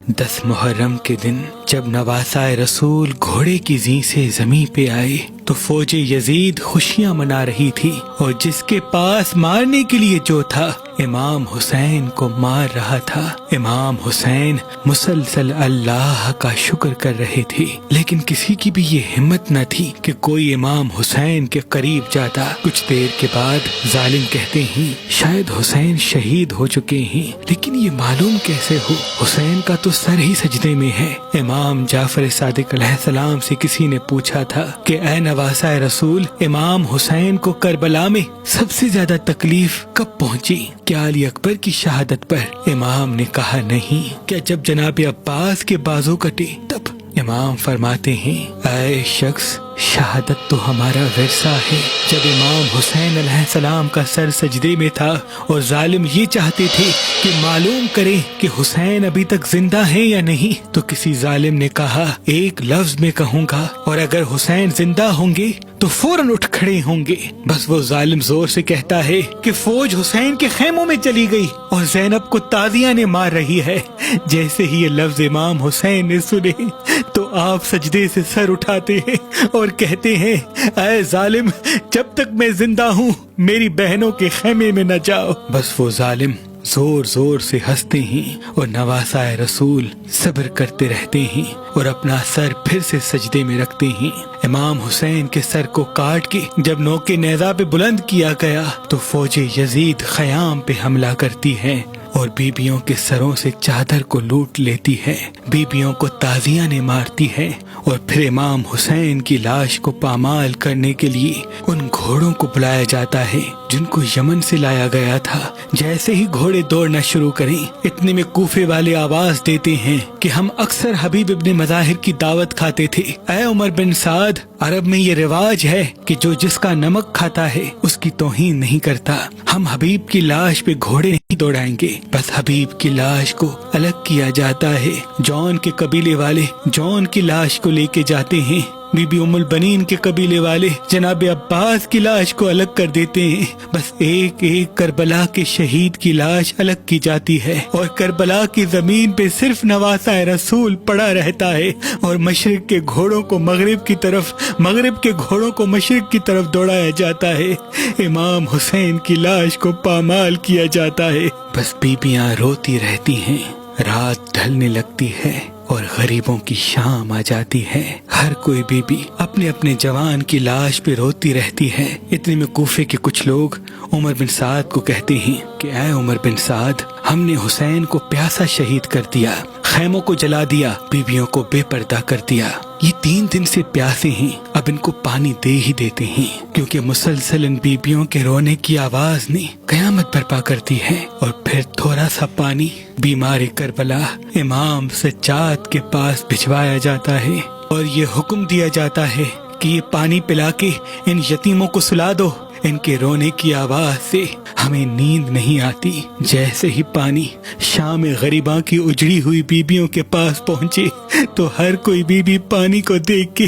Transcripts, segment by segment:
10 محرم کے دن جب نواسائے رسول گھوڑے کی زین سے زمین پہ آئے تو فوج یزید خوشیاں منا رہی تھی، اور جس کے پاس مارنے کے لیے جو تھا امام حسین کو مار رہا تھا۔ امام حسین مسلسل اللہ کا شکر کر رہے تھے، لیکن کسی کی بھی یہ ہمت نہ تھی کہ کوئی امام حسین کے قریب جاتا۔ کچھ دیر کے بعد ظالم کہتے ہیں شاید حسین شہید ہو چکے ہیں، لیکن یہ معلوم کیسے ہو؟ حسین کا تو سر ہی سجدے میں ہے۔ امام جعفر صادق علیہ السلام سے کسی نے پوچھا تھا کہ اے نواسائے رسول، امام حسین کو کربلا میں سب سے زیادہ تکلیف کب پہنچی؟ کیا علی اکبر کی شہادت پر؟ امام نے کہا نہیں۔ کیا جب جناب عباس کے بازو کٹے تب؟ امام فرماتے ہیں اے شخص، شہادت تو ہمارا ورثہ ہے۔ جب امام حسین علیہ السلام کا سر سجدے میں تھا اور ظالم یہ چاہتے تھے کہ معلوم کریں کہ حسین ابھی تک زندہ ہیں یا نہیں، تو کسی ظالم نے کہا ایک لفظ میں کہوں گا، اور اگر حسین زندہ ہوں گے تو فوراً اٹھ کھڑے ہوں گے۔ بس وہ ظالم زور سے کہتا ہے کہ فوج حسین کے خیموں میں چلی گئی اور زینب کو تازیاں نے مار رہی ہے۔ جیسے ہی یہ لفظ امام حسین نے سنے تو آپ سجدے سے سر اٹھاتے ہیں اور کہتے ہیں اے ظالم، جب تک میں زندہ ہوں میری بہنوں کے خیمے میں نہ جاؤ۔ بس وہ ظالم زور زور سے ہنستے ہیں اور نواسائے رسول صبر کرتے رہتے ہیں اور اپنا سر پھر سے سجدے میں رکھتے ہیں۔ امام حسین کے سر کو کاٹ کے جب نوک نیزہ پہ بلند کیا گیا تو فوج یزید خیام پہ حملہ کرتی ہے اور بیبیوں کے سروں سے چادر کو لوٹ لیتی ہے، بیبیوں کو تازیاں نے مارتی ہے، اور پھر امام حسین کی لاش کو پامال کرنے کے لیے ان گھوڑوں کو بلایا جاتا ہے جن کو یمن سے لایا گیا تھا۔ جیسے ہی گھوڑے دوڑنا شروع کریں اتنے میں کوفے والے آواز دیتے ہیں کہ ہم اکثر حبیب ابن مظاہر کی دعوت کھاتے تھے۔ اے عمر بن سعد، عرب میں یہ رواج ہے کہ جو جس کا نمک کھاتا ہے اس کی توہین نہیں کرتا۔ ہم حبیب کی لاش پہ گھوڑے نہیں دوڑائیں گے، بس حبیب کی لاش کو الگ کیا جاتا ہے۔ جون کے قبیلے والے جون کی لاش کو لے کے جاتے ہیں، بی بی ام البنین کے قبیلے والے جناب عباس کی لاش کو الگ کر دیتے ہیں۔ بس ایک ایک کربلا کے شہید کی لاش الگ کی جاتی ہے، اور کربلا کی زمین پہ صرف نواسائے رسول پڑا رہتا ہے، اور مشرق کے گھوڑوں کو مغرب کی طرف، مغرب کے گھوڑوں کو مشرق کی طرف دوڑایا جاتا ہے۔ امام حسین کی لاش کو پامال کیا جاتا ہے۔ بس بیبیاں روتی رہتی ہیں، رات ڈھلنے لگتی ہے اور غریبوں کی شام آ جاتی ہے۔ ہر کوئی بی بی اپنے اپنے جوان کی لاش پہ روتی رہتی ہے۔ اتنے میں کوفے کے کچھ لوگ عمر بن سعد کو کہتے ہیں کہ اے عمر بن سعد، ہم نے حسین کو پیاسا شہید کر دیا، خیموں کو جلا دیا، بیویوں کو بے پردہ کر دیا۔ یہ 3 دن سے پیاسے ہیں، اب ان کو پانی دے ہی دیتے ہیں، کیونکہ مسلسل ان بیبیوں کے رونے کی آواز نے قیامت برپا کرتی ہے۔ اور پھر تھوڑا سا پانی بیمار کربلا امام سجاد کے پاس بھجوایا جاتا ہے، اور یہ حکم دیا جاتا ہے کہ یہ پانی پلا کے ان یتیموں کو سلا دو، ان کے رونے کی آواز سے ہمیں نیند نہیں آتی۔ جیسے ہی پانی شام غریباں کی اجڑی ہوئی بیبیوں کے پاس پہنچے تو ہر کوئی بی بی پانی کو دیکھ کے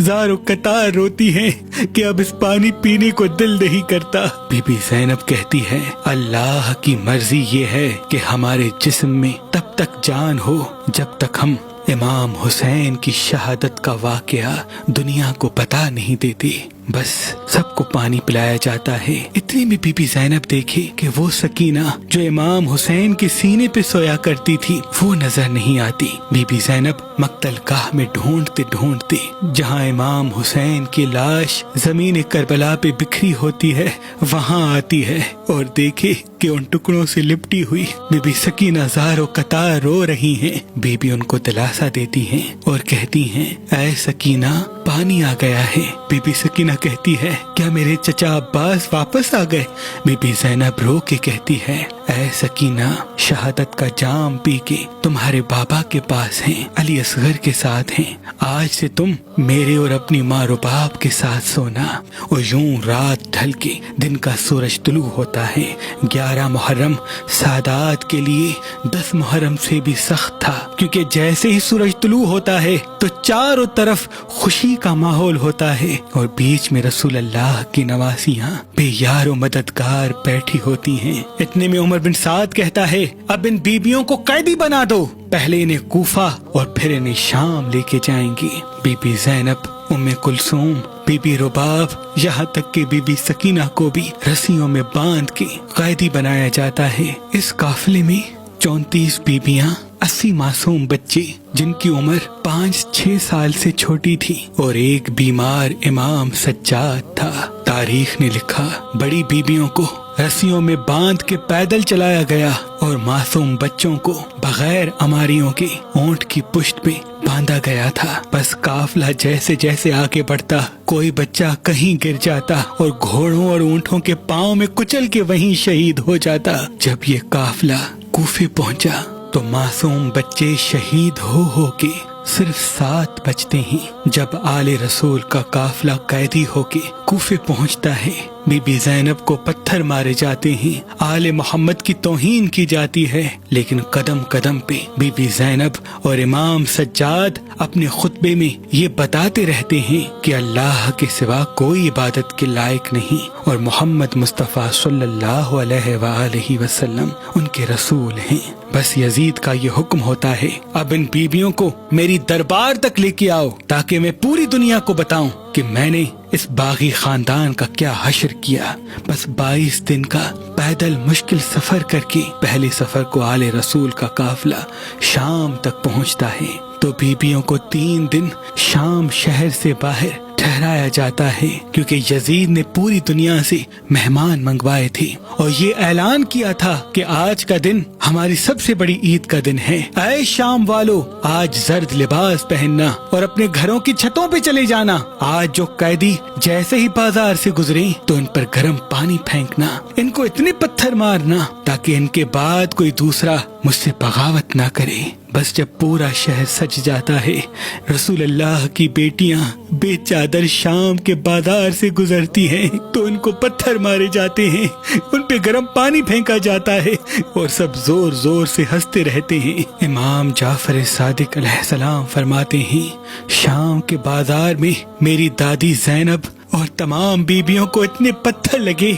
زار و قطار روتی ہے کہ اب اس پانی پینے کو دل نہیں کرتا۔ بی بی زینب کہتی ہے اللہ کی مرضی یہ ہے کہ ہمارے جسم میں تب تک جان ہو جب تک ہم امام حسین کی شہادت کا واقعہ دنیا کو بتا نہیں دیتے۔ بس سب کو پانی پلایا جاتا ہے۔ اتنے میں بی بی زینب دیکھے کہ وہ سکینہ جو امام حسین کے سینے پہ سویا کرتی تھی وہ نظر نہیں آتی۔ بی بی زینب مقتل گاہ میں ڈھونڈتے ڈھونڈتے جہاں امام حسین کی لاش زمین کربلا پہ بکھری ہوتی ہے وہاں آتی ہے، اور دیکھے کہ ان ٹکڑوں سے لپٹی ہوئی بی بی سکینہ زار و قطار رو رہی ہیں۔ بی بی ان کو دلاسا دیتی ہیں اور کہتی ہیں اے سکینہ، پانی آ گیا ہے۔ بی بی سکینہ کہتی ہے کیا میرے چچا عباس واپس آ گئے؟ بی بی زینب رو کے کہتی ہے اے سکینہ، شہادت کا جام پی کے تمہارے بابا کے پاس ہیں، علی اصغر کے ساتھ ہیں۔ آج سے تم میرے اور اپنی ماں و باپ کے ساتھ سونا۔ اور یوں رات ڈھل کے دن کا سورج طلوع ہوتا ہے۔ 11 محرم سادات کے لیے 10 محرم سے بھی سخت تھا، کیونکہ جیسے ہی سورج طلوع ہوتا ہے تو چاروں طرف خوشی کا ماحول ہوتا ہے، اور بیچ میں رسول اللہ کی نواسیاں بے یار و مددگار بیٹھی ہوتی ہیں۔ اتنے میں عمر عمر بن سعد کہتا ہے اب ان بیبیوں کو قیدی بنا دو، پہلے انہیں کوفہ اور پھر انہیں شام لے کے جائیں گی۔ بی بی زینب، ام کلثوم، بی بی رباب، یہاں تک کہ بی بی سکینہ کو بھی رسیوں میں باندھ کے قیدی بنایا جاتا ہے۔ اس قافلے میں 34 بیبیاں، 80 معصوم بچے جن کی عمر 5-6 سال سے چھوٹی تھی، اور ایک بیمار امام سجاد تھا۔ تاریخ نے لکھا بڑی بیبیوں کو رسیوں میں باندھ کے پیدل چلایا گیا اور معصوم بچوں کو بغیر اماریوں کے اونٹ کی پشت پہ باندھا گیا تھا۔ بس قافلہ جیسے جیسے آگے بڑھتا کوئی بچہ کہیں گر جاتا اور گھوڑوں اور اونٹوں کے پاؤں میں کچل کے وہیں شہید ہو جاتا۔ جب یہ قافلہ کوفے پہنچا تو معصوم بچے شہید ہو کے صرف 7 بچتے ہیں۔ جب آل رسول کا قافلہ قیدی ہو کے کوفے پہنچتا ہے، بی بی زینب کو پتھر مارے جاتے ہیں، آل محمد کی توہین کی جاتی ہے، لیکن قدم قدم پہ بی بی زینب اور امام سجاد اپنے خطبے میں یہ بتاتے رہتے ہیں کہ اللہ کے سوا کوئی عبادت کے لائق نہیں اور محمد مصطفیٰ صلی اللہ علیہ وآلہ وسلم ان کے رسول ہیں۔ بس یزید کا یہ حکم ہوتا ہے اب ان بیبیوں کو میری دربار تک لے کے آؤ تاکہ میں پوری دنیا کو بتاؤں کہ میں نے اس باغی خاندان کا کیا حشر کیا۔ بس 22 دن کا پیدل مشکل سفر کر کے پہلے سفر کو آل رسول کا قافلہ شام تک پہنچتا ہے تو بیبیوں کو 3 دن شام شہر سے باہر ٹھہرایا جاتا ہے، کیونکہ یزید نے پوری دنیا سے مہمان منگوائے تھے اور یہ اعلان کیا تھا کہ آج کا دن ہماری سب سے بڑی عید کا دن ہے۔ اے شام والو، آج زرد لباس پہننا اور اپنے گھروں کی چھتوں پہ چلے جانا۔ آج جو قیدی جیسے ہی بازار سے گزرے تو ان پر گرم پانی پھینکنا، ان کو اتنے پتھر مارنا تاکہ ان کے بعد کوئی دوسرا مجھ سے بغاوت نہ کرے۔ بس جب پورا شہر سج جاتا ہے، رسول اللہ کی بیٹیاں بے چادر شام کے بازار سے گزرتی ہیں تو ان کو پتھر مارے جاتے ہیں، ان پہ گرم پانی پھینکا جاتا ہے اور سب زور زور سے ہنستے رہتے ہیں۔ امام جعفر صادق علیہ السلام فرماتے ہیں شام کے بازار میں میری دادی زینب اور تمام بیبیوں کو اتنے پتھر لگے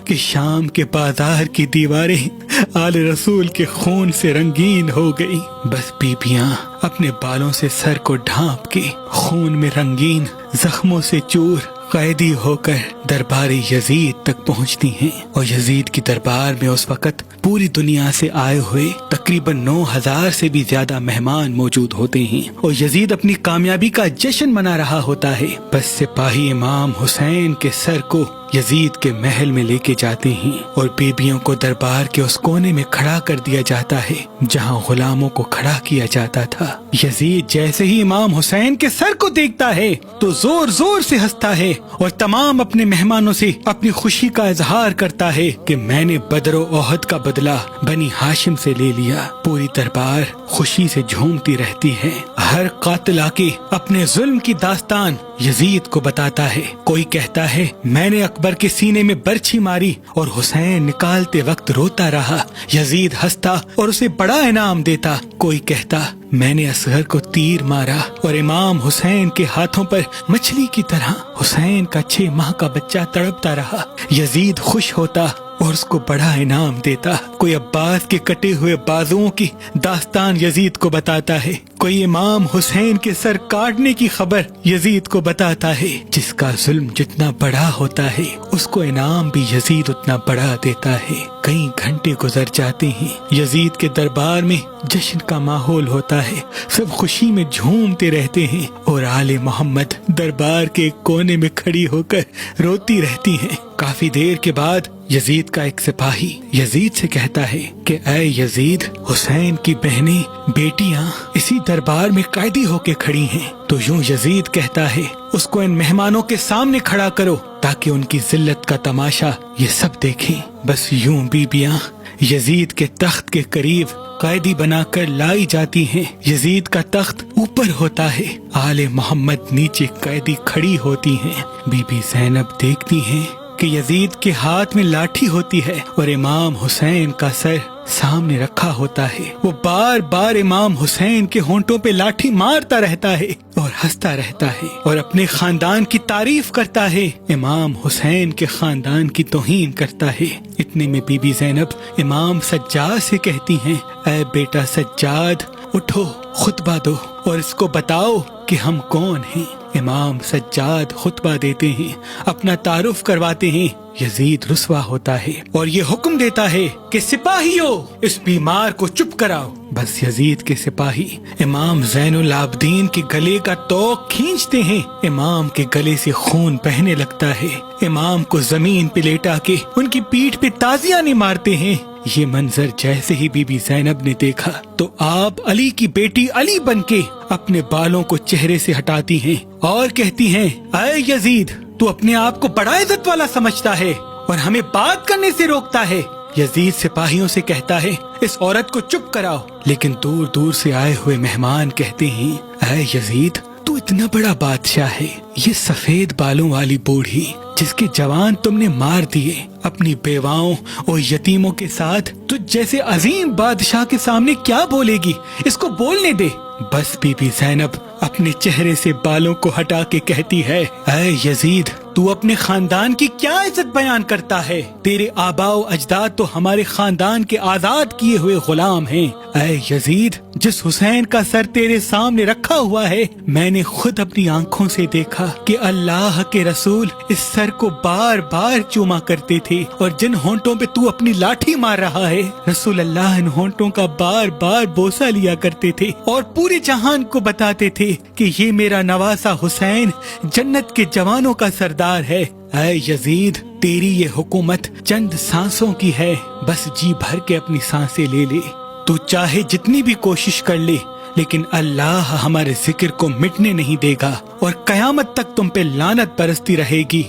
کہ شام کے بازار کی دیواریں آل رسول کے خون سے رنگین ہو گئی۔ بس بیبیاں اپنے بالوں سے سر کو ڈھانپ کے خون میں رنگین زخموں سے چور قیدی ہو کر دربار یزید تک پہنچتی ہیں، اور یزید کی دربار میں اس وقت پوری دنیا سے آئے ہوئے تقریباً 9000 سے بھی زیادہ مہمان موجود ہوتے ہیں، اور یزید اپنی کامیابی کا جشن منا رہا ہوتا ہے۔ بس سپاہی امام حسین کے سر کو یزید کے محل میں لے کے جاتے ہیں اور بیبیوں کو دربار کے اس کونے میں کھڑا کر دیا جاتا ہے جہاں غلاموں کو کھڑا کیا جاتا تھا۔ یزید جیسے ہی امام حسین کے سر کو دیکھتا ہے تو زور زور سے ہنستا ہے اور تمام اپنے مہمانوں سے اپنی خوشی کا اظہار کرتا ہے کہ میں نے بدر و احد کا بدلہ بنی ہاشم سے لے لیا۔ پوری دربار خوشی سے جھومتی رہتی ہے۔ ہر قاتل آ کے اپنے ظلم کی داستان یزید کو بتاتا ہے۔ کوئی کہتا ہے میں نے اکبر کے سینے میں برچھی ماری اور حسین نکالتے وقت روتا رہا، یزید ہنستا اور اسے بڑا انعام دیتا۔ کوئی کہتا میں نے اصغر کو تیر مارا اور امام حسین کے ہاتھوں پر مچھلی کی طرح حسین کا 6 ماہ کا بچہ تڑپتا رہا، یزید خوش ہوتا اور اس کو بڑا انعام دیتا۔ کوئی عباس کے کٹے ہوئے بازوؤں کی داستان یزید کو بتاتا ہے، کوئی امام حسین کے سر کاٹنے کی خبر یزید کو بتاتا ہے۔ جس کا ظلم جتنا بڑا ہوتا ہے اس کو انعام بھی یزید اتنا بڑا دیتا ہے۔ کئی گھنٹے گزر جاتے ہیں، یزید کے دربار میں جشن کا ماحول ہوتا ہے، سب خوشی میں جھومتے رہتے ہیں اور آل محمد دربار کے ایک کونے میں کھڑی ہو کر روتی رہتی ہیں۔ کافی دیر کے بعد یزید کا ایک سپاہی یزید سے کہتا ہے کہ اے یزید، حسین کی بہنیں بیٹیاں اسی دربار میں قیدی ہو کے کھڑی ہیں۔ تو یوں یزید کہتا ہے اس کو ان مہمانوں کے سامنے کھڑا کرو تاکہ ان کی ذلت کا تماشا یہ سب دیکھیں۔ بس یوں بیبیاں یزید کے تخت کے قریب قیدی بنا کر لائی جاتی ہیں۔ یزید کا تخت اوپر ہوتا ہے، آل محمد نیچے قیدی کھڑی ہوتی ہیں۔ بی بی زینب دیکھتی ہیں کہ یزید کے ہاتھ میں لاٹھی ہوتی ہے اور امام حسین کا سر سامنے رکھا ہوتا ہے وہ بار بار امام حسین کے ہونٹوں پہ لاٹھی مارتا رہتا ہے اور ہنستا رہتا ہے اور اپنے خاندان کی تعریف کرتا ہے، امام حسین کے خاندان کی توہین کرتا ہے۔ اتنے میں بی بی زینب امام سجاد سے کہتی ہیں، اے بیٹا سجاد، اٹھو، خطبہ دو اور اس کو بتاؤ کہ ہم کون ہیں۔ امام سجاد خطبہ دیتے ہیں، اپنا تعارف کرواتے ہیں۔ یزید رسوا ہوتا ہے اور یہ حکم دیتا ہے کہ سپاہیوں اس بیمار کو چپ کراؤ۔ بس یزید کے سپاہی امام زین العابدین کے گلے کا توق کھینچتے ہیں، امام کے گلے سے خون بہنے لگتا ہے، امام کو زمین پہ لیٹا کے ان کی پیٹھ پہ تازیانے مارتے ہیں۔ یہ منظر جیسے ہی بی بی زینب نے دیکھا تو آپ علی کی بیٹی علی بن کے اپنے بالوں کو چہرے سے ہٹاتی ہیں اور کہتی ہیں، اے یزید، تو اپنے آپ کو بڑا عزت والا سمجھتا ہے اور ہمیں بات کرنے سے روکتا ہے۔ یزید سپاہیوں سے کہتا ہے، اس عورت کو چپ کراؤ، لیکن دور دور سے آئے ہوئے مہمان کہتے ہیں، اے یزید، تو اتنا بڑا بادشاہ ہے، یہ سفید بالوں والی بوڑھی جس کے جوان تم نے مار دیے، اپنی بیواؤں اور یتیموں کے ساتھ تجھ جیسے عظیم بادشاہ کے سامنے کیا بولے گی؟ اس کو بولنے دے۔ بس بی بی زینب اپنے چہرے سے بالوں کو ہٹا کے کہتی ہے، اے یزید، تو اپنے خاندان کی کیا عزت بیان کرتا ہے؟ تیرے آباء و اجداد تو ہمارے خاندان کے آزاد کیے ہوئے غلام ہیں۔ اے یزید، جس حسین کا سر تیرے سامنے رکھا ہوا ہے، میں نے خود اپنی آنکھوں سے دیکھا کہ اللہ کے رسول اس سر کو بار بار چوما کرتے تھے، اور جن ہونٹوں پہ تو اپنی لاٹھی مار رہا ہے، رسول اللہ ان ہونٹوں کا بار بار بوسہ لیا کرتے تھے اور پورے جہان کو بتاتے تھے کہ یہ میرا نواسا حسین جنت کے جوانوں کا سردار ہے۔ اے یزید، تیری یہ حکومت چند سانسوں کی ہے، بس جی بھر کے اپنی سانسیں لے لے، تو چاہے جتنی بھی کوشش کر لے، لیکن اللہ ہمارے ذکر کو مٹنے نہیں دے گا اور قیامت تک تم پہ لعنت برستی رہے گی۔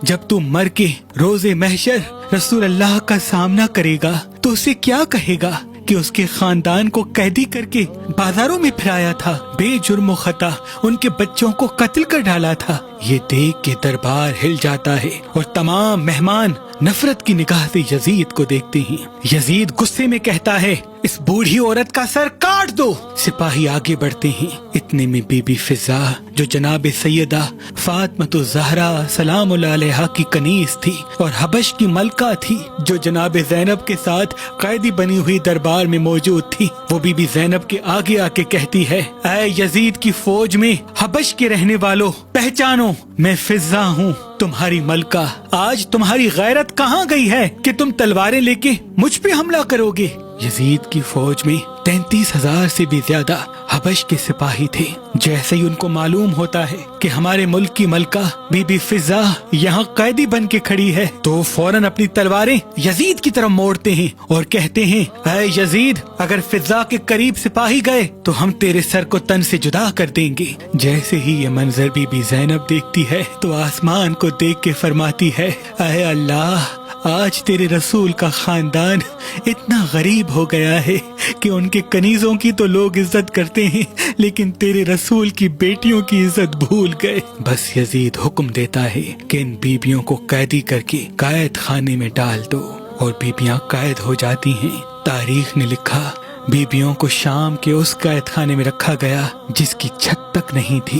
جب تو مر کے روز محشر رسول اللہ کا سامنا کرے گا تو اسے کیا کہے گا کہ اس کے خاندان کو قیدی کر کے بازاروں میں پھرایا تھا، بے جرم و خطا ان کے بچوں کو قتل کر ڈالا تھا۔ یہ دیکھ کے دربار ہل جاتا ہے اور تمام مہمان نفرت کی نگاہ سے یزید کو دیکھتے ہیں۔ یزید غصے میں کہتا ہے، اس بوڑھی عورت کا سر کاٹ دو۔ سپاہی آگے بڑھتے ہیں، اتنے میں بی بی فضا جو جناب سیدہ فاطمہ الزہرا سلام اللہ علیہا کی کنیز تھی اور حبش کی ملکہ تھی، جو جناب زینب کے ساتھ قیدی بنی ہوئی دربار میں موجود تھی، وہ بی بی زینب کے آگے آ کے کہتی ہے، اے یزید کی فوج میں حبش کے رہنے والوں، پہچانو، میں فضا ہوں، تمہاری ملکہ۔ آج تمہاری غیرت کہاں گئی ہے کہ تم تلواریں لے کے مجھ پہ حملہ کرو گے؟ یزید کی فوج میں 33,000 سے بھی زیادہ حبش کے سپاہی تھے۔ جیسے ہی ان کو معلوم ہوتا ہے کہ ہمارے ملک کی ملکہ بی بی فضا یہاں قیدی بن کے کھڑی ہے، تو فوراً اپنی تلواریں یزید کی طرف موڑتے ہیں اور کہتے ہیں، اے یزید، اگر فضا کے قریب سپاہی گئے تو ہم تیرے سر کو تن سے جدا کر دیں گے۔ جیسے ہی یہ منظر بی بی زینب دیکھتی ہے تو آسمان کو دیکھ کے فرماتی ہے، اے اللہ، آج تیرے رسول کا خاندان اتنا غریب ہو گیا ہے کہ ان کے کنیزوں کی تو لوگ عزت کرتے ہیں، لیکن تیرے رسول کی بیٹیوں کی عزت بھول گئے۔ بس یزید حکم دیتا ہے کہ ان بیبیوں کو قیدی کر کے قید خانے میں ڈال دو، اور بیبیاں قید ہو جاتی ہیں۔ تاریخ نے لکھا، بیبیوں کو شام کے اس قید خانے میں رکھا گیا جس کی چھت تک نہیں تھی۔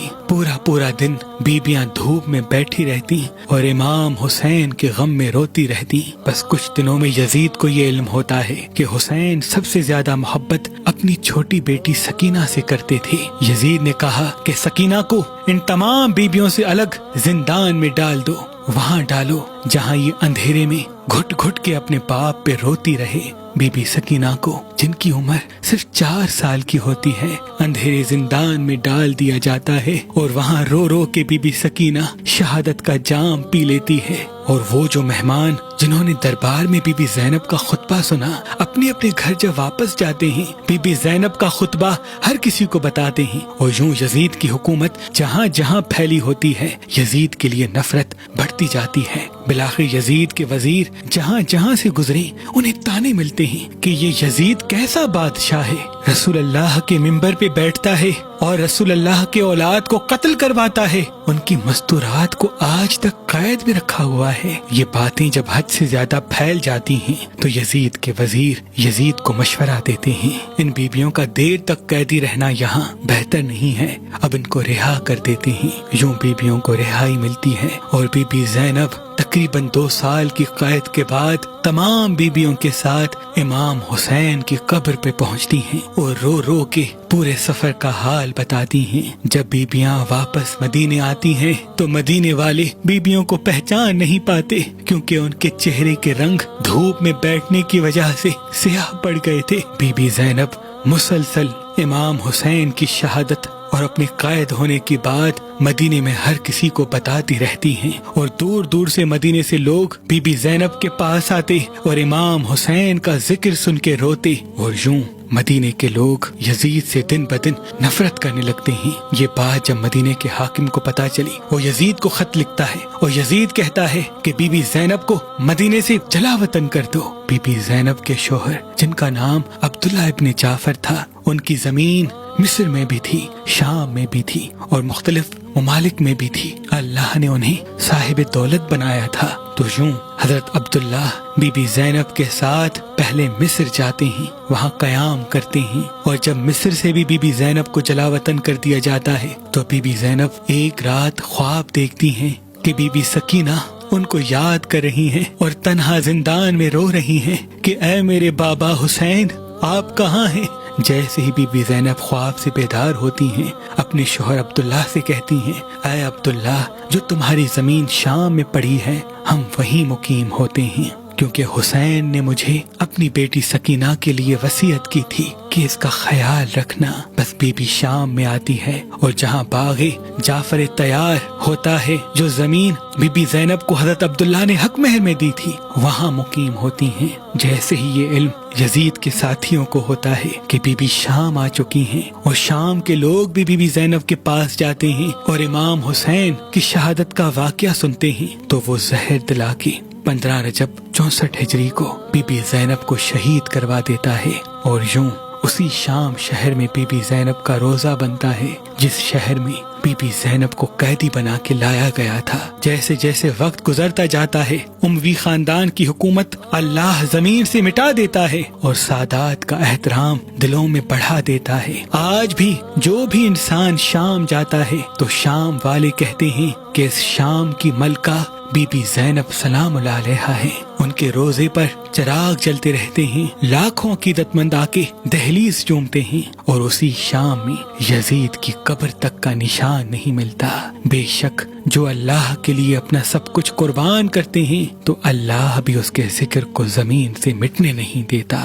پورا دن بیبیاں دھوپ میں بیٹھی رہتی اور امام حسین کے غم میں روتی رہتی۔ بس کچھ دنوں میں یزید کو یہ علم ہوتا ہے کہ حسین سب سے زیادہ محبت اپنی چھوٹی بیٹی سکینہ سے کرتے تھے۔ یزید نے کہا کہ سکینہ کو ان تمام بیبیوں سے الگ زندان میں ڈال دو، وہاں ڈالو جہاں یہ اندھیرے میں گھٹ گھٹ کے اپنے باپ پہ روتی رہے۔ بی بی سکینہ کو، جن کی عمر صرف 4 سال کی ہوتی ہے، اندھیرے زندان میں ڈال دیا جاتا ہے، اور وہاں رو رو کے بی بی سکینہ شہادت کا جام پی لیتی ہے۔ اور وہ جو مہمان جنہوں نے دربار میں بی بی زینب کا خطبہ سنا، اپنے اپنے گھر جب واپس جاتے ہیں، بی بی زینب کا خطبہ ہر کسی کو بتاتے ہیں، اور یوں یزید کی حکومت جہاں جہاں پھیلی ہوتی ہے، یزید کے لیے نفرت بڑھتی جاتی ہے۔ بالآخر یزید کے وزیر جہاں جہاں سے گزرے انہیں تانے ملتے جاتے ہیں کہ یہ یزید کیسا بادشاہ ہے، رسول اللہ کے منبر پہ بیٹھتا ہے اور رسول اللہ کے اولاد کو قتل کرواتا ہے، ان کی مستورات کو آج تک قید میں رکھا ہوا ہے۔ یہ باتیں جب حد سے زیادہ پھیل جاتی ہیں تو یزید کے وزیر یزید کو مشورہ دیتے ہیں، ان بیبیوں کا دیر تک قیدی رہنا یہاں بہتر نہیں ہے، اب ان کو رہا کر دیتے ہیں۔ یوں بیبیوں کو رہائی ملتی ہے اور بی بی زینب تقریباً 2 سال کی قید کے بعد تمام بیبیوں کے ساتھ امام حسین کی قبر پہ پہنچتی ہیں اور رو رو کے پورے سفر کا حال بتاتی ہیں۔ جب بیبیاں واپس مدینے آتی ہیں تو مدینے والے بیبیوں کو پہچان نہیں پاتے، کیونکہ ان کے چہرے کے رنگ دھوپ میں بیٹھنے کی وجہ سے سیاہ پڑ گئے تھے۔ بی بی زینب مسلسل امام حسین کی شہادت اور اپنے قائد ہونے کی بات مدینے میں ہر کسی کو بتاتی رہتی ہیں، اور دور دور سے مدینے سے لوگ بی بی زینب کے پاس آتے اور امام حسین کا ذکر سن کے روتے، اور یوں مدینے کے لوگ یزید سے دن بدن نفرت کرنے لگتے ہیں۔ یہ بات جب مدینے کے حاکم کو پتہ چلی، وہ یزید کو خط لکھتا ہے اور یزید کہتا ہے کہ بی بی زینب کو مدینے سے جلا وطن کر دو۔ بی بی زینب کے شوہر جن کا نام عبداللہ ابن جعفر تھا، ان کی زمین مصر میں بھی تھی، شام میں بھی تھی اور مختلف ممالک میں بھی تھی۔ اللہ نے انہیں صاحب دولت بنایا تھا۔ تو یوں حضرت عبداللہ بی بی زینب کے ساتھ پہلے مصر جاتے ہیں، وہاں قیام کرتے ہیں، اور جب مصر سے بھی بی بی زینب کو جلا وطن کر دیا جاتا ہے تو بی بی زینب ایک رات خواب دیکھتی ہیں کہ بی بی سکینہ ان کو یاد کر رہی ہیں اور تنہا زندان میں رو رہی ہیں کہ اے میرے بابا حسین، آپ کہاں ہیں؟ جیسے ہی بی بی زینب خواب سے بیدار ہوتی ہیں، اپنے شوہر عبداللہ سے کہتی ہیں، اے عبداللہ، جو تمہاری زمین شام میں پڑی ہے ہم وہیں مقیم ہوتے ہیں، کیونکہ حسین نے مجھے اپنی بیٹی سکینہ کے لیے وصیت کی تھی کہ اس کا خیال رکھنا۔ بس بی بی شام میں آتی ہے اور جہاں باغ جعفر تیار ہوتا ہے، جو زمین بی بی زینب کو حضرت عبداللہ نے حق مہر میں دی تھی، وہاں مقیم ہوتی ہیں۔ جیسے ہی یہ علم یزید کے ساتھیوں کو ہوتا ہے کہ بی بی شام آ چکی ہیں اور شام کے لوگ بھی بی بی زینب کے پاس جاتے ہیں اور امام حسین کی شہادت کا واقعہ سنتے ہیں، تو وہ زہر دلا کے 15 رجب 64 ہجری کو بی بی زینب کو شہید کروا دیتا ہے، اور یوں اسی شام شہر میں بی بی زینب کا روزہ بنتا ہے، جس شہر میں بی بی زینب کو قیدی بنا کے لایا گیا تھا۔ جیسے جیسے وقت گزرتا جاتا ہے، اموی خاندان کی حکومت اللہ زمین سے مٹا دیتا ہے اور سادات کا احترام دلوں میں بڑھا دیتا ہے۔ آج بھی جو بھی انسان شام جاتا ہے تو شام والے کہتے ہیں کہ اس شام کی ملکہ بی بی زینب سلام اللہ علیہا ہے۔ ان کے روزے پر چراغ جلتے رہتے ہیں، لاکھوں عقیدت مند آ کے دہلیز چومتے ہیں، اور اسی شام میں یزید کی قبر تک کا نشان نہیں ملتا۔ بے شک جو اللہ کے لیے اپنا سب کچھ قربان کرتے ہیں تو اللہ بھی اس کے ذکر کو زمین سے مٹنے نہیں دیتا۔